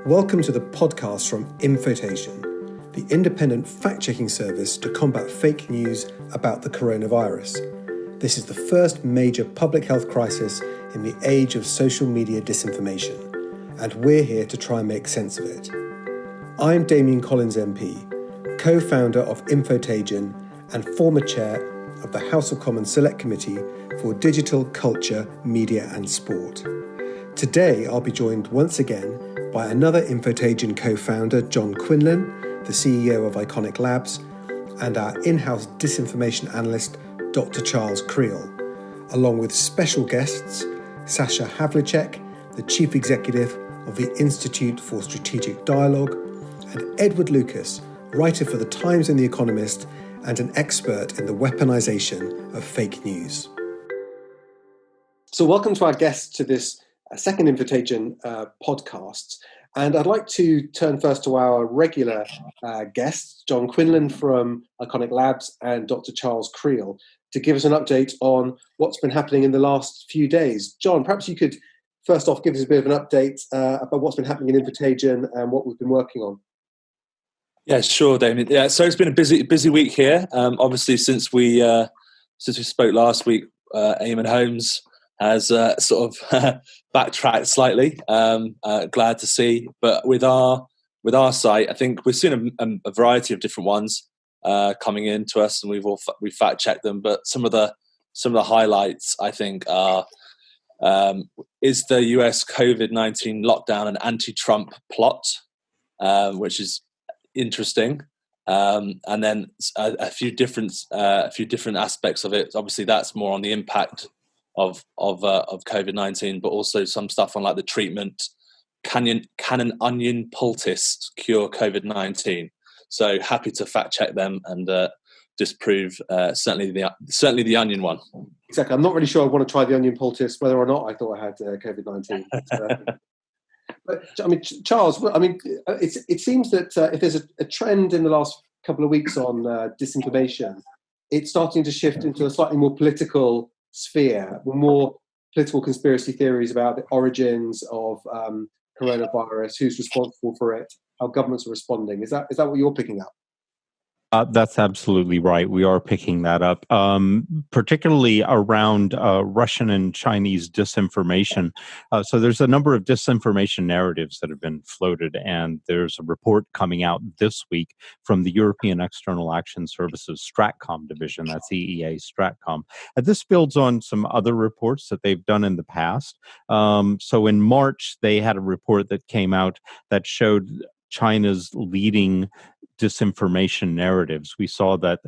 Welcome to the podcast from Infotagion, the independent fact-checking service to combat fake news about the coronavirus. This is the first major public health crisis in the age of social media disinformation, and we're here to try and make sense of it. I'm Damian Collins MP, co-founder of Infotagion and former chair of the House of Commons Select Committee for Digital, Culture, Media and Sport. Today I'll be joined once again by another Infotagion co-founder, John Quinlan, the CEO of Iconic Labs, and our in-house disinformation analyst, Dr. Charles Creel, along with special guests, Sasha Havlicek, the Chief Executive of the Institute for Strategic Dialogue, and Edward Lucas, writer for The Times and The Economist, and an expert in the weaponization of fake news. So welcome to our guests to this second Infotagion podcast. And I'd like to turn first to our regular guests, John Quinlan from Iconic Labs and Dr. Charles Creel, to give us an update on what's been happening in the last few days. John, perhaps you could first off give us a bit of an update about what's been happening in Infotagion and what we've been working on. Yeah, sure, Damien. Yeah, so it's been a busy week here. Obviously, since we spoke last week, Eamon Holmes has sort of backtracked slightly. Glad to see, but with our site, I think we're seeing a variety of different ones coming in to us, and we've fact checked them. But some of the highlights, I think, are is the US COVID-19 lockdown an anti-Trump plot, which is interesting, and then a few different aspects of it. Obviously, that's more on the impact of COVID-19, but also some stuff on like the treatment. Can an onion poultice cure COVID-19? So happy to fact check them and disprove certainly the onion one. Exactly. I'm not really sure I want to try the onion poultice, whether or not I thought I had COVID-19. But I mean, Charles, it seems that if there's a trend in the last couple of weeks on disinformation, it's starting to shift into a slightly more political sphere, more political conspiracy theories about the origins of coronavirus, who's responsible for it, how governments are responding. Is that what you're picking up? That's absolutely right. We are picking that up, particularly around Russian and Chinese disinformation. So there's a number of disinformation narratives that have been floated, and there's a report coming out this week from the European External Action Services Stratcom division, that's EEA Stratcom. This builds on some other reports that they've done in the past. So in March, they had a report that came out that showed China's leading disinformation narratives. We saw that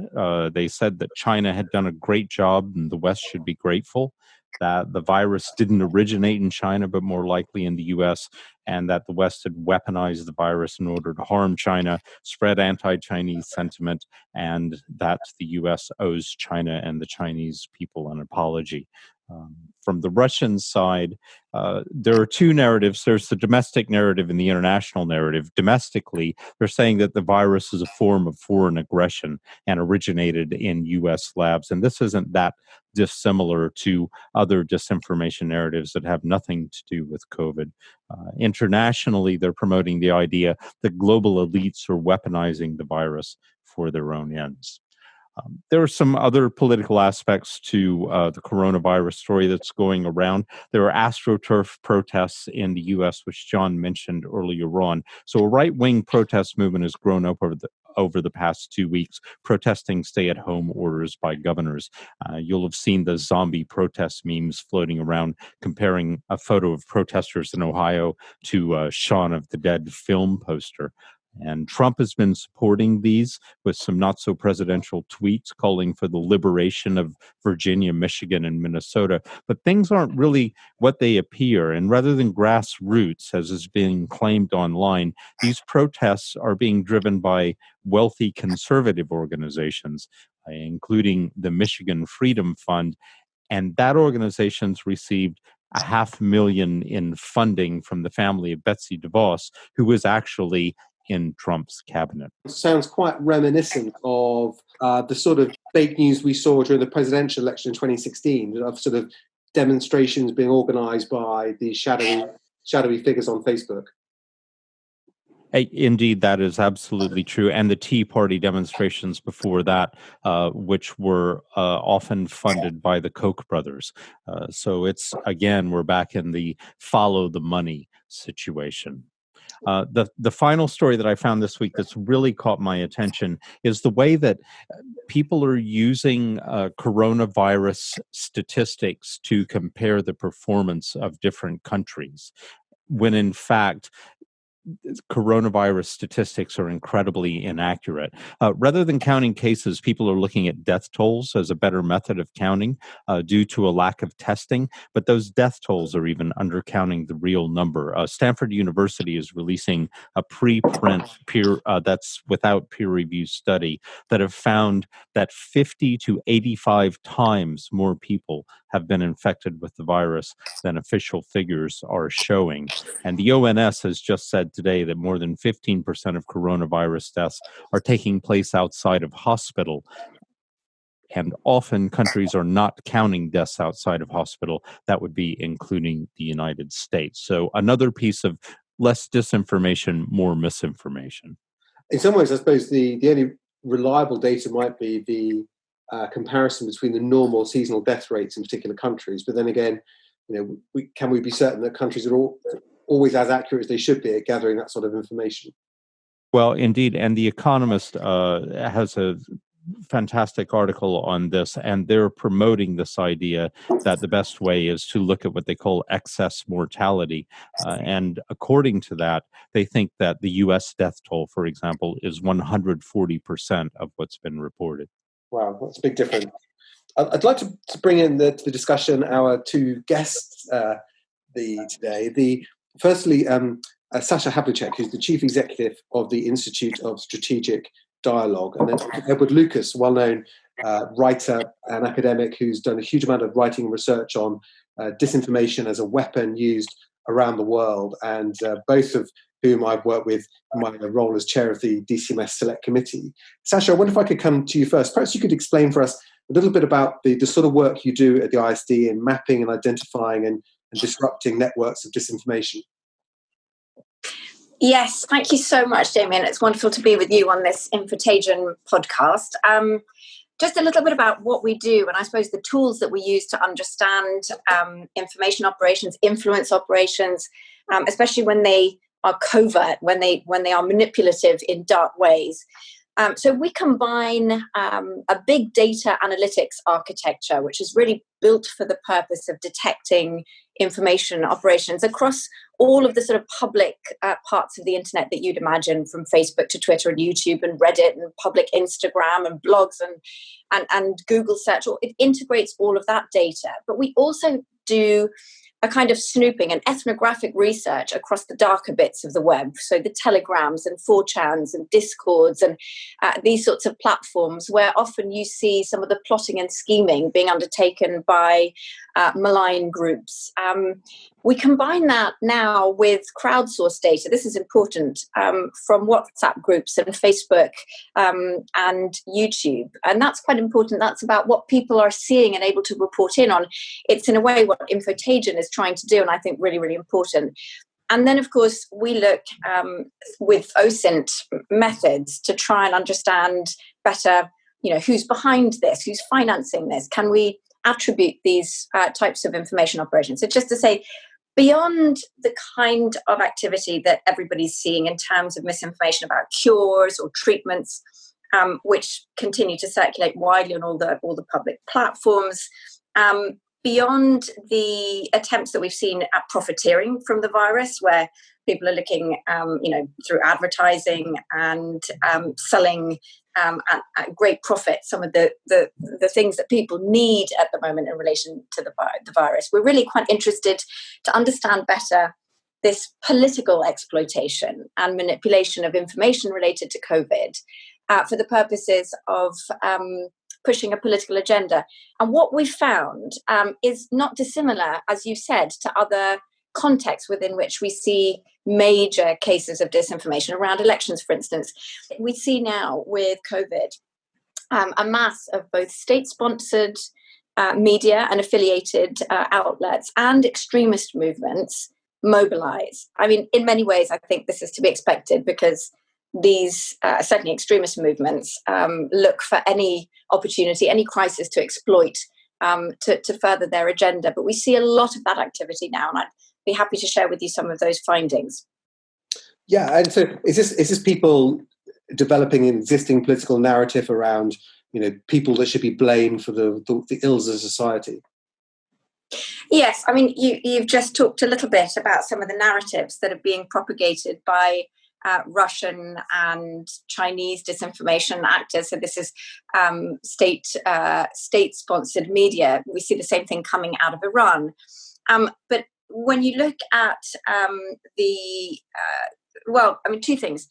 they said that China had done a great job and the West should be grateful, that the virus didn't originate in China, but more likely in the US, and that the West had weaponized the virus in order to harm China, spread anti-Chinese sentiment, and that the US owes China and the Chinese people an apology. From the Russian side, there are two narratives. There's the domestic narrative and the international narrative. Domestically, they're saying that the virus is a form of foreign aggression and originated in U.S. labs. And this isn't that dissimilar to other disinformation narratives that have nothing to do with COVID. Internationally, they're promoting the idea that global elites are weaponizing the virus for their own ends. There are some other political aspects to the coronavirus story that's going around. There are AstroTurf protests in the U.S., which John mentioned earlier on. So a right-wing protest movement has grown up over the past 2 weeks, protesting stay-at-home orders by governors. You'll have seen the zombie protest memes floating around, comparing a photo of protesters in Ohio to Shaun of the Dead film poster. And Trump has been supporting these with some not-so-presidential tweets calling for the liberation of Virginia, Michigan, and Minnesota. But things aren't really what they appear. And rather than grassroots, as is being claimed online, these protests are being driven by wealthy conservative organizations, including the Michigan Freedom Fund. And that organization's received $500,000 in funding from the family of Betsy DeVos, who was actually in Trump's cabinet. It sounds quite reminiscent of the sort of fake news we saw during the presidential election in 2016, of sort of demonstrations being organized by these shadowy figures on Facebook. Indeed, that is absolutely true. And the Tea Party demonstrations before that, which were often funded by the Koch brothers. So it's, again, we're back in the follow the money situation. The final story that I found this week that's really caught my attention is the way that people are using coronavirus statistics to compare the performance of different countries, when in fact coronavirus statistics are incredibly inaccurate. Rather than counting cases, people are looking at death tolls as a better method of counting due to a lack of testing. But those death tolls are even undercounting the real number. Stanford University is releasing a preprint that's without peer review study that have found that 50 to 85 times more people have been infected with the virus than official figures are showing. And the ONS has just said today that more than 15% of coronavirus deaths are taking place outside of hospital. And often countries are not counting deaths outside of hospital. That would be including the United States. So another piece of less disinformation, more misinformation. In some ways, I suppose the only reliable data might be the comparison between the normal seasonal death rates in particular countries. But then again, can we be certain that countries are always as accurate as they should be at gathering that sort of information? Well, indeed. And The Economist has a fantastic article on this, and they're promoting this idea that the best way is to look at what they call excess mortality. And according to that, they think that the U.S. death toll, for example, is 140% of what's been reported. Wow, that's a big difference. I'd like to bring in to the discussion our two guests today. Firstly, Sasha Havlicek, who's the chief executive of the Institute of Strategic Dialogue, and then Edward Lucas, well-known writer and academic who's done a huge amount of writing and research on disinformation as a weapon used around the world, and both of whom I've worked with in my role as chair of the DCMS Select Committee. Sasha, I wonder if I could come to you first. Perhaps you could explain for us a little bit about the sort of work you do at the ISD in mapping and identifying and disrupting networks of disinformation. Yes, thank you so much, Damian. It's wonderful to be with you on this Infotagion podcast. Just a little bit about what we do, and I suppose the tools that we use to understand information operations, influence operations, especially when they are covert, when they are manipulative in dark ways. So we combine a big data analytics architecture, which is really built for the purpose of detecting information operations across all of the sort of public parts of the internet that you'd imagine, from Facebook to Twitter and YouTube and Reddit and public Instagram and blogs and Google search. It integrates all of that data. But we also do a kind of snooping and ethnographic research across the darker bits of the web. So the Telegrams and 4chans and Discords and these sorts of platforms where often you see some of the plotting and scheming being undertaken by malign groups. We combine that now with crowdsourced data. This is important, from WhatsApp groups and Facebook and YouTube. And that's quite important. That's about what people are seeing and able to report in on. It's in a way what Infotagion is trying to do, and I think really, really important. And then, of course, we look with OSINT methods to try and understand better, who's behind this, who's financing this. Can we attribute these types of information operations? So just to say, beyond the kind of activity that everybody's seeing in terms of misinformation about cures or treatments, which continue to circulate widely on all the public platforms, beyond the attempts that we've seen at profiteering from the virus, where people are looking, through advertising and selling at great profit some of the things that people need at the moment in relation to the virus. We're really quite interested to understand better this political exploitation and manipulation of information related to COVID for the purposes of pushing a political agenda. And what we found is not dissimilar, as you said, to other contexts within which we see major cases of disinformation around elections, for instance. We see now with COVID a mass of both state-sponsored media and affiliated outlets and extremist movements mobilize. I mean, in many ways, I think this is to be expected because these certainly extremist movements look for any opportunity, any crisis to exploit to further their agenda. But we see a lot of that activity now, and I'd be happy to share with you some of those findings. Yeah, and so is this people developing an existing political narrative around, people that should be blamed for the ills of society? Yes, I mean, you've just talked a little bit about some of the narratives that are being propagated by Russian and Chinese disinformation actors. So this is state-sponsored media. We see the same thing coming out of Iran. But when you look at two things.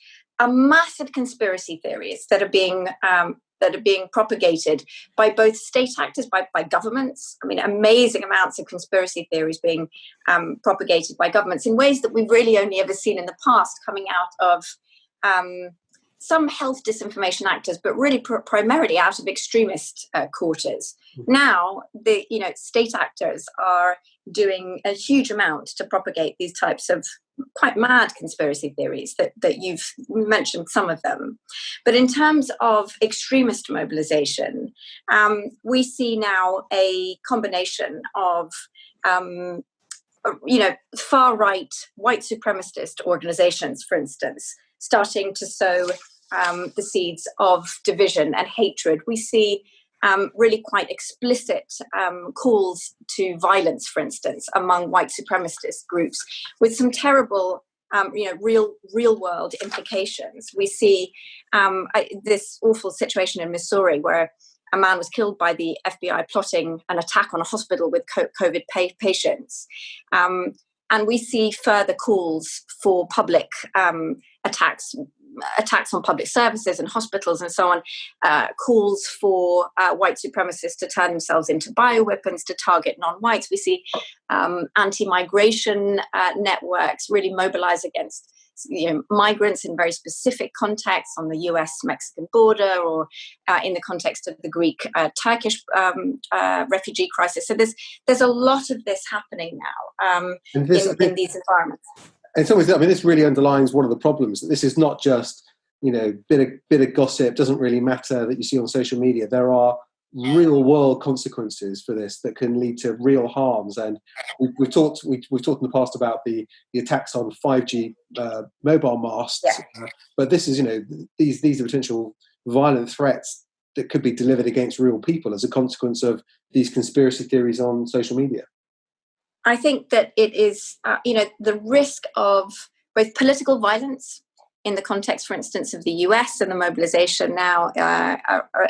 Massive conspiracy theories that are being propagated by both state actors, by governments. I mean, amazing amounts of conspiracy theories being propagated by governments in ways that we've really only ever seen in the past, coming out of some health disinformation actors, but really primarily out of extremist quarters. Now, the state actors are doing a huge amount to propagate these types of quite mad conspiracy theories that you've mentioned some of them. But in terms of extremist mobilization, we see now a combination of far-right white supremacist organizations, for instance, starting to sow the seeds of division and hatred. We see really quite explicit calls to violence, for instance, among white supremacist groups, with some terrible, real world implications. We see this awful situation in Missouri where a man was killed by the FBI plotting an attack on a hospital with COVID patients. And we see further calls for public attacks on public services and hospitals and so on, calls for white supremacists to turn themselves into bioweapons to target non-whites. We see anti-migration networks really mobilize against migrants in very specific contexts on the US-Mexican border, or in the context of the Greek-Turkish refugee crisis. So there's a lot of this happening now in these environments. And so, this really underlines one of the problems. This is not just, bit of gossip, doesn't really matter, that you see on social media. There are real world consequences for this that can lead to real harms. And we've talked in the past about the attacks on 5G mobile masts. Yeah. But this is, these are potential violent threats that could be delivered against real people as a consequence of these conspiracy theories on social media. I think that it is, the risk of both political violence in the context, for instance, of the US and the mobilization now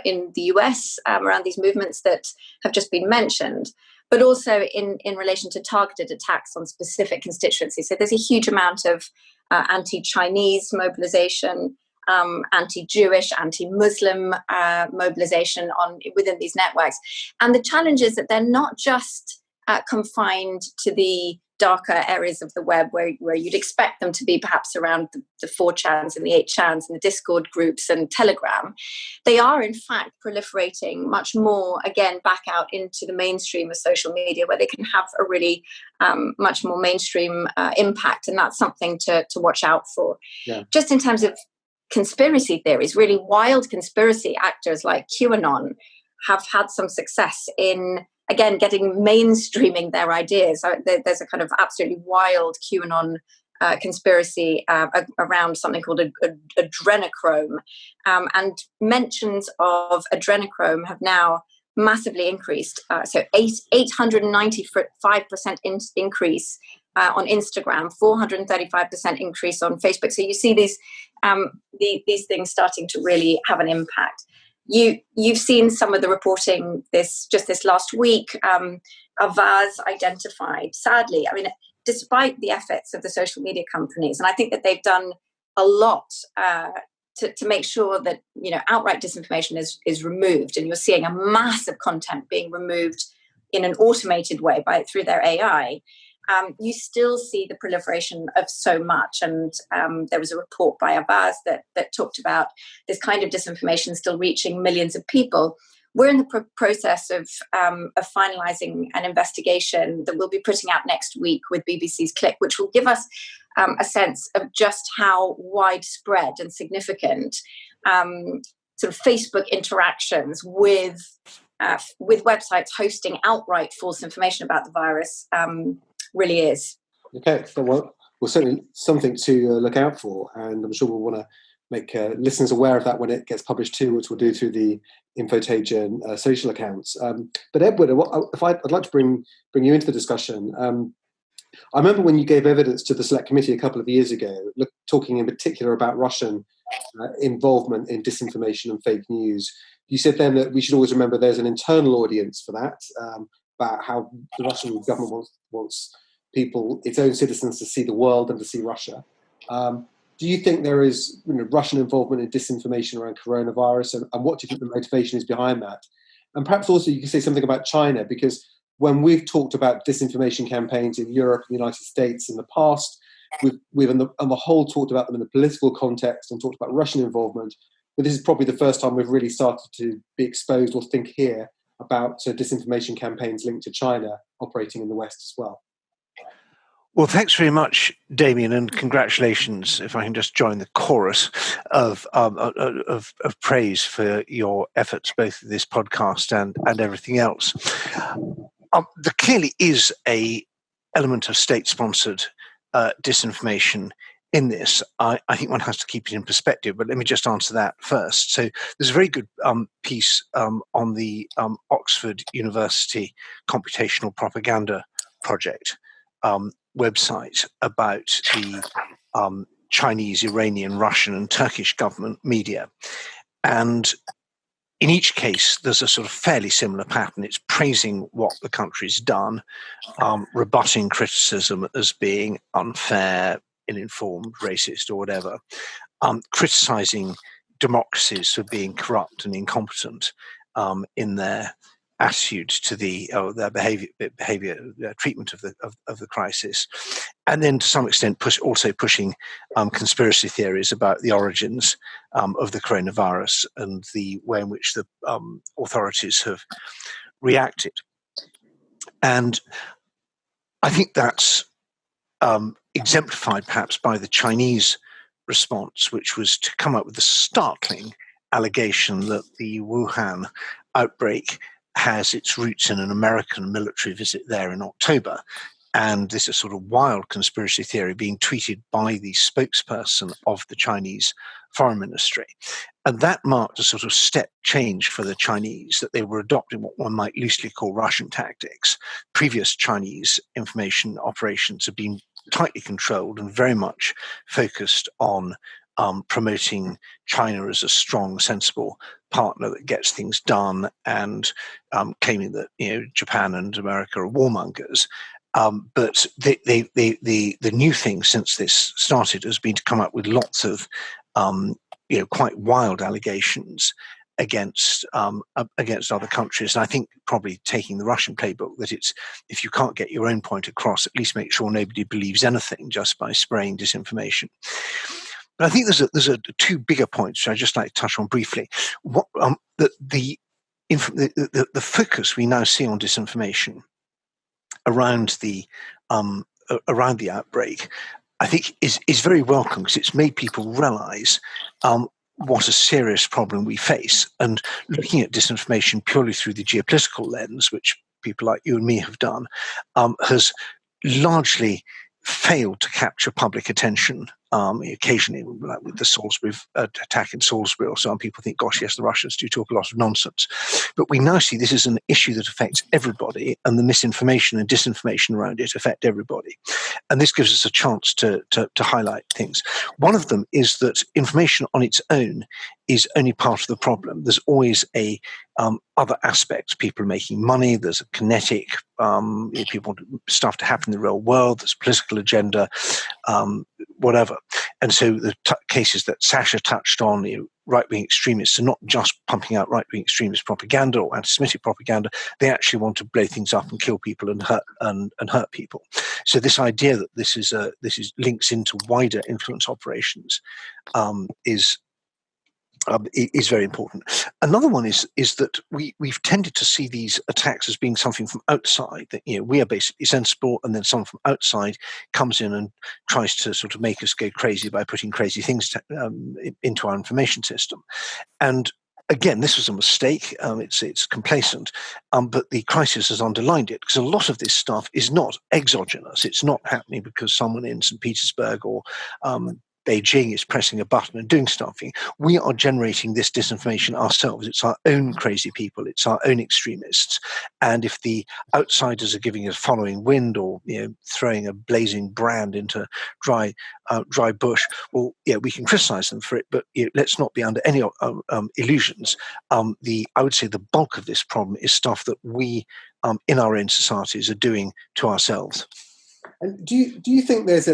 in the US around these movements that have just been mentioned, but also in relation to targeted attacks on specific constituencies. So there's a huge amount of anti-Chinese mobilization, anti-Jewish, anti-Muslim mobilization within these networks. And the challenge is that they're not just confined to the darker areas of the web where you'd expect them to be, perhaps around the 4chans and the 8chans and the Discord groups and Telegram. They are, in fact, proliferating much more, again, back out into the mainstream of social media, where they can have a really much more mainstream impact. And that's something to watch out for. Yeah. Just in terms of conspiracy theories, really wild conspiracy actors like QAnon have had some success in, again, mainstreaming their ideas. There's a kind of absolutely wild QAnon conspiracy around something called adrenochrome. And mentions of adrenochrome have now massively increased. So 895% increase on Instagram, 435% increase on Facebook. So you see these things starting to really have an impact. You've seen some of the reporting this last week. Avaz identified, sadly, despite the efforts of the social media companies, and I think that they've done a lot to make sure that outright disinformation is removed, and you're seeing a massive content being removed in an automated way through their AI. You still see the proliferation of so much. And there was a report by Avaz that talked about this kind of disinformation still reaching millions of people. we're in the process of finalising an investigation that we'll be putting out next week with BBC's Click, which will give us a sense of just how widespread and significant sort of Facebook interactions with websites hosting outright false information about the virus really is. Okay, so well, certainly something to look out for, and I'm sure we'll want to make listeners aware of that when it gets published too, which we'll do through the Infotagion social accounts. But Edward, I'd like to bring you into the discussion. I remember when you gave evidence to the Select Committee a couple of years ago, talking in particular about Russian involvement in disinformation and fake news. You said then that we should always remember there's an internal audience for that, about how the Russian government wants people, its own citizens, to see the world and to see Russia. Do you think there is Russian involvement in disinformation around coronavirus, and what do you think the motivation is behind that? And perhaps also you can say something about China, because when we've talked about disinformation campaigns in Europe and the United States in the past, we've on the whole talked about them in the political context and talked about Russian involvement. But this is probably the first time we've really started to be exposed or think here about disinformation campaigns linked to China operating in the West as well. Well, thanks very much, Damian, and congratulations, if I can just join the chorus of praise for your efforts, both in this podcast and everything else. There clearly is an element of state-sponsored disinformation in this. I think one has to keep it in perspective, but let me just answer that first. So there's a very good piece on the Oxford University Computational Propaganda Project website about the Chinese, Iranian, Russian and Turkish government media. And in each case, there's a sort of fairly similar pattern. It's praising what the country's done, rebutting criticism as being unfair, ill-informed, racist or whatever, criticizing democracies for being corrupt and incompetent in their attitude to their behavior treatment of the crisis, and then to some extent also pushing conspiracy theories about the origins of the coronavirus and the way in which the authorities have reacted. And I think that's exemplified perhaps by the Chinese response, which was to come up with the startling allegation that the Wuhan outbreak has its roots in an American military visit there in October. And this is sort of wild conspiracy theory being tweeted by the spokesperson of the Chinese Foreign Ministry. And that marked a sort of step change for the Chinese, that they were adopting what one might loosely call Russian tactics. Previous Chinese information operations have been tightly controlled and very much focused on promoting China as a strong, sensible partner that gets things done, and claiming that Japan and America are warmongers. But the new thing since this started has been to come up with lots of quite wild allegations against other countries. And I think probably taking the Russian playbook, that it's, if you can't get your own point across, at least make sure nobody believes anything just by spraying disinformation. But I think there's two bigger points which I'd just like to touch on briefly. The focus we now see on disinformation around the outbreak, I think is very welcome, because it's made people realise what a serious problem we face. And looking at disinformation purely through the geopolitical lens, which people like you and me have done, has largely failed to capture public attention. Occasionally, like with the Salisbury attack in Salisbury, or some people think, gosh, yes, the Russians do talk a lot of nonsense. But we now see this is an issue that affects everybody, and the misinformation and disinformation around it affect everybody. And this gives us a chance to highlight things. One of them is that information on its own is only part of the problem. There's always other aspects. People are making money. There's a kinetic, people want stuff to happen in the real world. There's a political agenda, whatever. And so the cases that Sasha touched on, right-wing extremists are not just pumping out right-wing extremist propaganda or anti-Semitic propaganda. They actually want to blow things up and kill people and hurt people. So this idea that this is links into wider influence operations is is very important. Another one is that we've tended to see these attacks as being something from outside, that we are basically sensible, and then someone from outside comes in and tries to sort of make us go crazy by putting crazy things into our information system. And again, this was a mistake. It's complacent, but the crisis has underlined it, because a lot of this stuff is not exogenous. It's not happening because someone in St. Petersburg or Beijing is pressing a button and doing something. We are generating this disinformation ourselves. It's our own crazy people. It's our own extremists. And if the outsiders are giving us following wind, or throwing a blazing brand into dry bush, well, we can criticize them for it, but let's not be under any illusions. I would say the bulk of this problem is stuff that we in our own societies are doing to ourselves. And do you think there's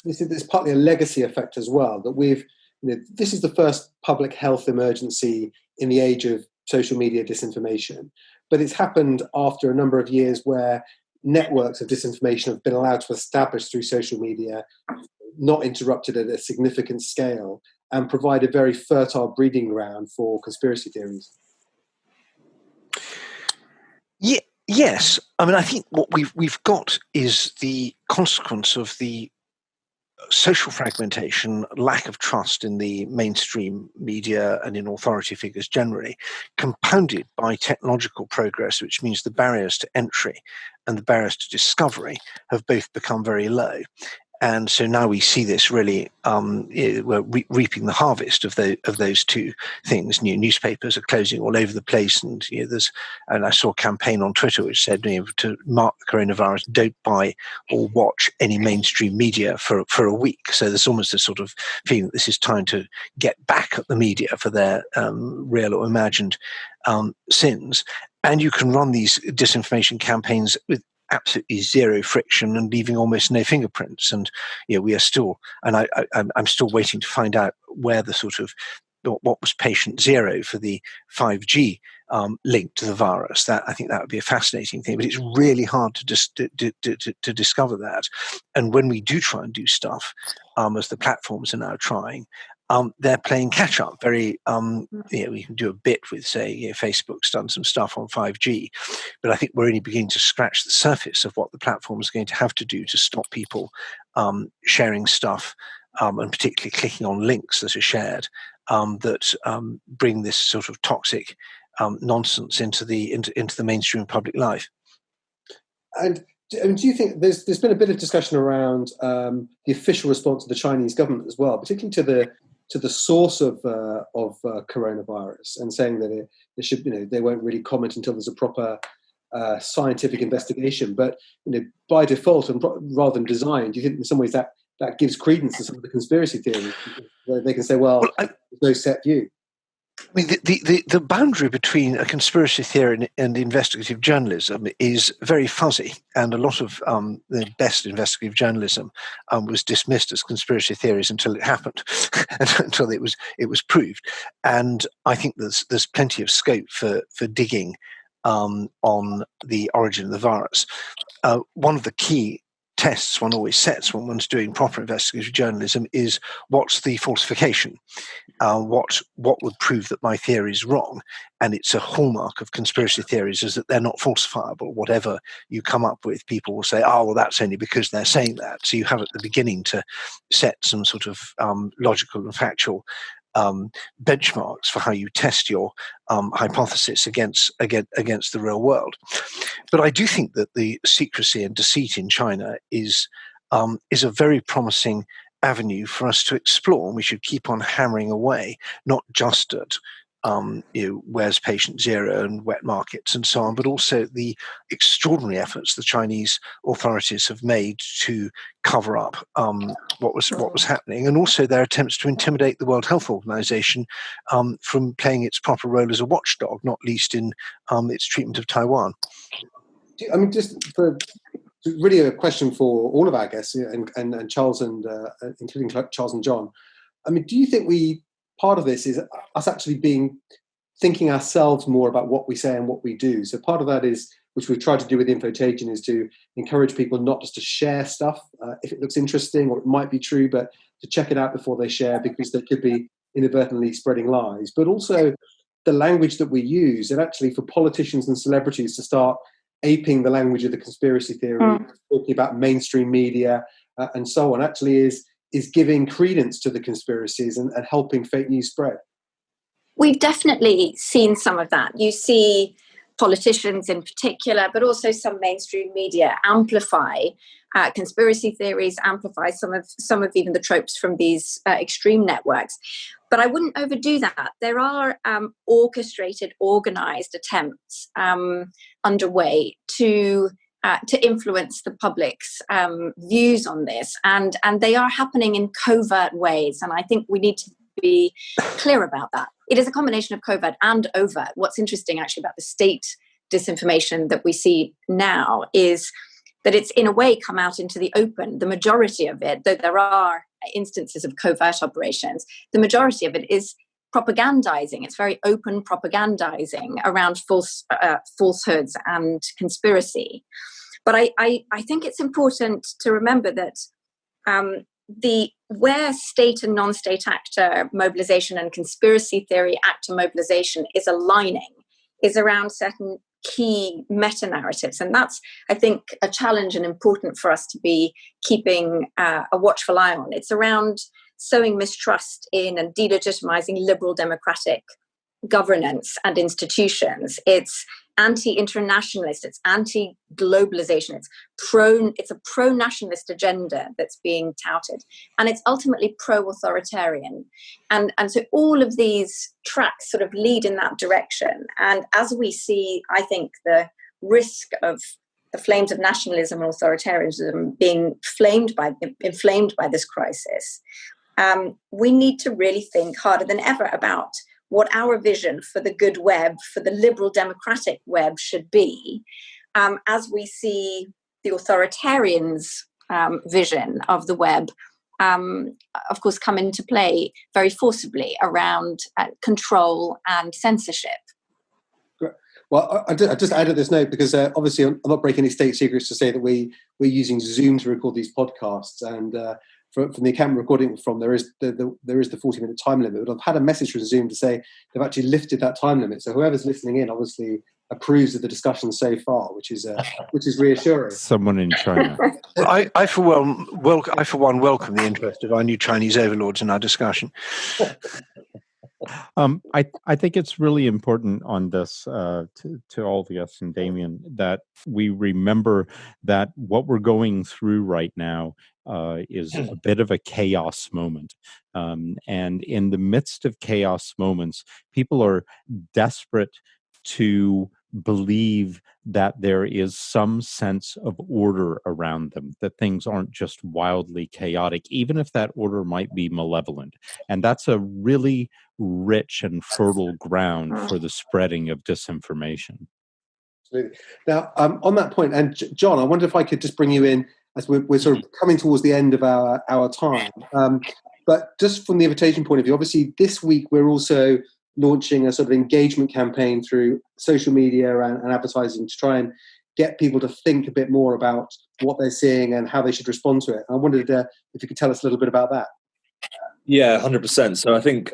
there's partly a legacy effect as well, that this is the first public health emergency in the age of social media disinformation, but it's happened after a number of years where networks of disinformation have been allowed to establish through social media, not interrupted at a significant scale, and provide a very fertile breeding ground for conspiracy theories. Yeah, yes. I mean, I think what we've got is the consequence of the social fragmentation, lack of trust in the mainstream media and in authority figures generally, compounded by technological progress, which means the barriers to entry and the barriers to discovery have both become very low. And so now we see this really, we're reaping the harvest of those two things. Newspapers are closing all over the place, and I saw a campaign on Twitter which said, to mark the coronavirus, don't buy or watch any mainstream media for a week. So there's almost a sort of feeling that this is time to get back at the media for their real or imagined sins. And you can run these disinformation campaigns with absolutely zero friction and leaving almost no fingerprints. And we are still, and I'm still waiting to find out where the sort of what was patient zero for the 5G link to the virus. That, I think that would be a fascinating thing, but it's really hard to discover that. And when we do try and do stuff, as the platforms are now trying, they're playing catch up. We can do a bit with, say, Facebook's done some stuff on 5G, but I think we're only beginning to scratch the surface of what the platform is going to have to do to stop people sharing stuff, and particularly clicking on links that are shared that bring this sort of toxic nonsense into the mainstream public life. And do you think there's been a bit of discussion around the official response of the Chinese government as well, particularly to the source of coronavirus, and saying that they won't really comment until there's a proper scientific investigation. But by default and rather than design, do you think in some ways that gives credence to some of the conspiracy theories? They can say, well there's no set view. I mean, the boundary between a conspiracy theory and investigative journalism is very fuzzy, and a lot of the best investigative journalism was dismissed as conspiracy theories until it happened, until it was proved. And I think there's plenty of scope for digging on the origin of the virus. One of the key tests one always sets when one's doing proper investigative journalism is, what's the falsification? What would prove that my theory is wrong? And it's a hallmark of conspiracy theories is that they're not falsifiable. Whatever you come up with, people will say, oh, well, that's only because they're saying that. So you have at the beginning to set some sort of logical and factual benchmarks for how you test your hypothesis against the real world. But I do think that the secrecy and deceit in China is a very promising avenue for us to explore, and we should keep on hammering away, not just at where's patient zero and wet markets and so on, but also the extraordinary efforts the Chinese authorities have made to cover up what was happening, and also their attempts to intimidate the World Health Organization from playing its proper role as a watchdog, not least in its treatment of Taiwan. I mean, just for really a question for all of our guests, and Charles and including Charles and John. I mean, do you think part of this is us actually thinking ourselves more about what we say and what we do? So part of that is, which we've tried to do with Infotagion, is to encourage people not just to share stuff if it looks interesting or it might be true, but to check it out before they share, because there could be inadvertently spreading lies, but also the language that we use, and actually for politicians and celebrities to start aping the language of the conspiracy theory, talking about mainstream media and so on, actually is giving credence to the conspiracies and helping fake news spread. We've definitely seen some of that. You see politicians in particular, but also some mainstream media amplify conspiracy theories, amplify some of even the tropes from these extreme networks. But I wouldn't overdo that. There are orchestrated, organized attempts underway to influence the public's views on this, and they are happening in covert ways. And I think we need to be clear about that. It is a combination of covert and overt. What's interesting actually about the state disinformation that we see now is that it's in a way come out into the open. The majority of it, though there are instances of covert operations, the majority of it is propagandizing. It's very open propagandizing around falsehoods and conspiracy. But I think it's important to remember that where state and non-state actor mobilization and conspiracy theory actor mobilization is aligning is around certain key meta-narratives. And that's, I think, a challenge and important for us to be keeping a watchful eye on. It's around sowing mistrust in and delegitimizing liberal democratic governance and institutions. It's anti-internationalist, it's anti-globalization, it's a pro-nationalist agenda that's being touted, and it's ultimately pro-authoritarian. And so all of these tracks sort of lead in that direction. And as we see, I think, the risk of the flames of nationalism and authoritarianism being inflamed by this crisis, we need to really think harder than ever about what our vision for the good web, for the liberal democratic web should be, as we see the authoritarians' vision of the web, of course, come into play very forcibly around control and censorship. Well, I just added this note because obviously I'm not breaking any state secrets to say that we're using Zoom to record these podcasts, and from the account I'm recording from, there is the 40-minute time limit. But I've had a message from Zoom to say they've actually lifted that time limit. So whoever's listening in obviously approves of the discussion so far, which is reassuring. Someone in China. I for one welcome the interest of our new Chinese overlords in our discussion. I think it's really important on this to all of us and Damian that we remember that what we're going through right now is a bit of a chaos moment. And in the midst of chaos moments, people are desperate to believe that there is some sense of order around them, that things aren't just wildly chaotic, even if that order might be malevolent. And that's a really rich and fertile ground for the spreading of disinformation. Absolutely. Now, on that point, and John, I wonder if I could just bring you in as we're sort of coming towards the end of our time. But just from the invitation point of view, obviously this week we're also launching a sort of engagement campaign through social media and advertising to try and get people to think a bit more about what they're seeing and how they should respond to it. I wondered if you could tell us a little bit about that. Yeah, 100%. So I think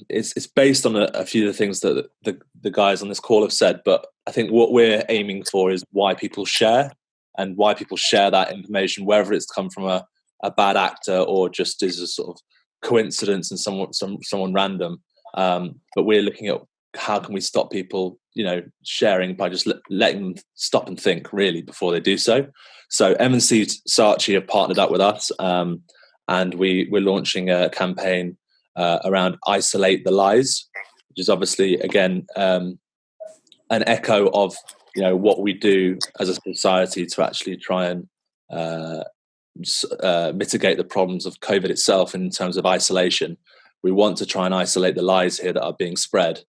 it's based on a few of the things that the guys on this call have said, but I think what we're aiming for is why people share and why people share that information, whether it's come from a bad actor or just is a sort of coincidence and someone random. But we're looking at how can we stop people, sharing by just letting them stop and think really before they do so. So M&C Saatchi have partnered up with us, and we're launching a campaign around Isolate the Lies, which is obviously again an echo of what we do as a society to actually try and mitigate the problems of COVID itself in terms of isolation. We want to try and isolate the lies here that are being spread,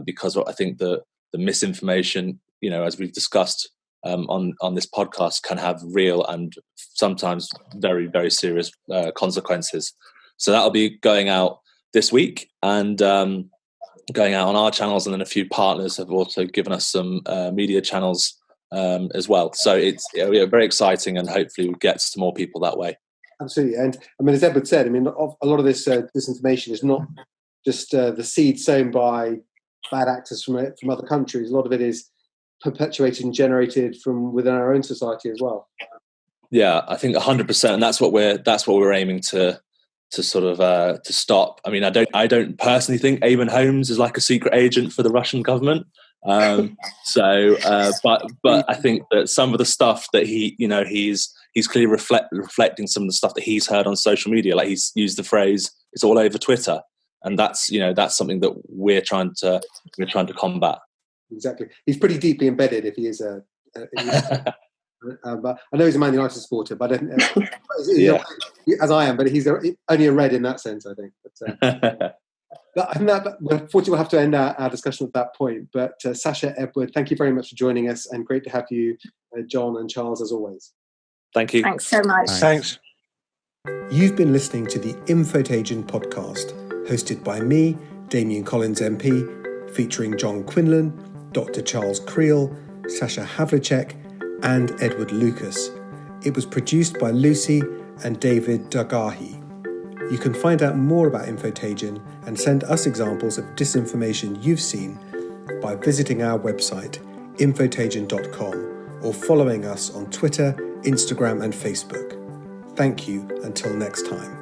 because I think the misinformation, as we've discussed on this podcast, can have real and sometimes very, very serious consequences. So that'll be going out this week and going out on our channels, and then a few partners have also given us some media channels as well. So it's very exciting, and hopefully it gets to more people that way. Absolutely. And I mean, as Edward said, a lot of this disinformation is not just the seed sown by bad actors from other countries. A lot of it is perpetuated and generated from within our own society as well. Yeah, I think 100%, and that's what we're aiming to sort of to stop. I mean, I don't personally think Eamon Holmes is like a secret agent for the Russian government. But I think that some of the stuff that he's clearly reflecting some of the stuff that he's heard on social media. Like, he's used the phrase "it's all over Twitter," and that's something that we're trying to combat. Exactly, he's pretty deeply embedded if he is a but I know he's a Man United supporter, but as I am, but he's only a Red in that sense, I think. But unfortunately, we'll have to end our discussion at that point. But Sasha, Edward, thank you very much for joining us, and great to have you, John and Charles, as always. Thank you. Thanks so much. Thanks. You've been listening to the Infotagion podcast, hosted by me, Damian Collins MP, featuring John Quinlan, Dr. Charles Creel, Sasha Havlicek, and Edward Lucas. It was produced by Lucy and David Dagahi. You can find out more about Infotagion and send us examples of disinformation you've seen by visiting our website, infotagion.com, or following us on Twitter, Instagram, and Facebook. Thank you until next time.